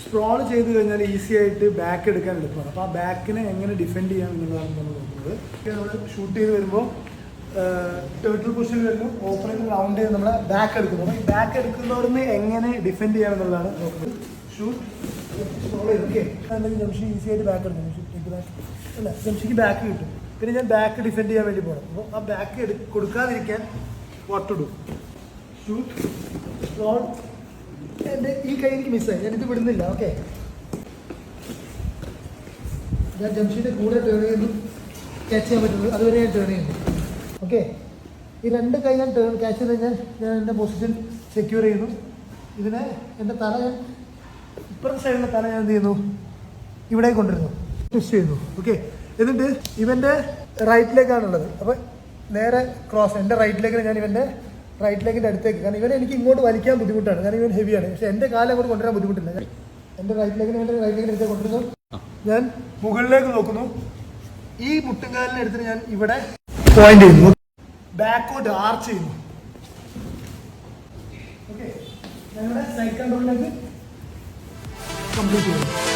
Scroll ചെയ്ത് കഴിഞ്ഞാൽ easy ആയിട്ട് ബാക്ക് എടുക്കാൻ എളുപ്പമാണ്. അപ്പോൾ ആ ബാക്കിനെ എങ്ങനെ ഡിഫെൻഡ് ചെയ്യാം എന്നുള്ളതാണ് നമ്മൾ നോക്കുന്നത്. നമ്മൾ ഷൂട്ട് ചെയ്ത് വരുമ്പോൾ ടേർട്ടിൽ പൊസിഷനിൽ വരുന്നു, ഓപ്പണിംഗ് റൗണ്ട് ചെയ്ത് നമ്മൾ ബാക്ക് എടുക്കുന്നു. അപ്പോൾ ഈ ബാക്ക് എടുക്കുന്നവരിന്ന് എങ്ങനെ ഡിഫെൻഡ് ചെയ്യാം എന്നുള്ളതാണ് നോക്കുന്നത്. ഷൂട്ട് സ്ക്രോൾ ചെയ്ത് ഓക്കെ അല്ലെങ്കിൽ ജംഷി ഈസി ആയിട്ട് ബാക്ക് എടുക്കുന്നു. അല്ല ജംഷിക്ക് ബാക്ക് കിട്ടും. പിന്നെ ഞാൻ ബാക്ക് ഡിഫെൻഡ് ചെയ്യാൻ വേണ്ടി പോകണം. അപ്പോൾ ആ ബാക്ക് കൊടുക്കാതിരിക്കാൻ what to do? Shoot scroll. എൻ്റെ ഈ കൈ എനിക്ക് മിസ്സായി, ഞാനിത് വിടുന്നില്ല. ഓക്കെ, ഞാൻ ജംഷിൻ്റെ കൂടെ ടേൺ ചെയ്യുന്നു, ക്യാച്ച് ചെയ്യാൻ പറ്റുള്ളൂ, അതുവരെ ഞാൻ ടേൺ ചെയ്യുന്നു. ഓക്കെ, ഈ രണ്ട് കൈ ഞാൻ ക്യാച്ച് ചെയ്ത് കഴിഞ്ഞാൽ ഞാൻ എൻ്റെ പൊസിഷൻ സെക്യൂർ ചെയ്യുന്നു. ഇതിനെ എൻ്റെ തല ഞാൻ ഇപ്പുറത്തെ സൈഡിലെ തല ഞാൻ എന്ത് ചെയ്യുന്നു, ഇവിടെ കൊണ്ടുവരുന്നു, ട്വിസ്റ്റ് ചെയ്യുന്നു. ഓക്കെ, എന്നിട്ട് ഇവൻ്റെ റൈറ്റിലേക്കാണുള്ളത്. അപ്പോൾ നേരെ ക്രോസ് എൻ്റെ റൈറ്റിലേക്ക് ഞാൻ ഇവൻ്റെ റൈറ്റ് ലെഗിൻ്റെ അടുത്തേക്ക്, കാരണം ഇവനെ എനിക്ക് ഇങ്ങോട്ട് വലിക്കാൻ ബുദ്ധിമുട്ടാണ്, കാരണം ഇവൻ ഹെവിയാണ്. പക്ഷേ എൻ്റെ കാലം അങ്ങോട്ട് കൊണ്ടുവരാൻ ബുദ്ധിമുട്ടില്ല. എൻ്റെ റൈറ്റ് ലെഗിന് എൻ്റെ റൈറ്റ് ലെഗിൻ്റെ അടുത്തേക്ക് കൊണ്ടുവരുന്നു. ഞാൻ മുകളിലേക്ക് നോക്കുന്നു, ഈ മുട്ടുംകാലിനെ എടുത്തിട്ട് ഞാൻ ഇവിടെ പോയിന്റ് ചെയ്യുന്നു, ബാക്കോട്ട് ആർച്ച് ചെയ്യുന്നു. ഓക്കെ, ഞങ്ങളുടെ സൈഡ് കൺട്രോളിലേക്ക് കംപ്ലീറ്റ് ചെയ്യുന്നു.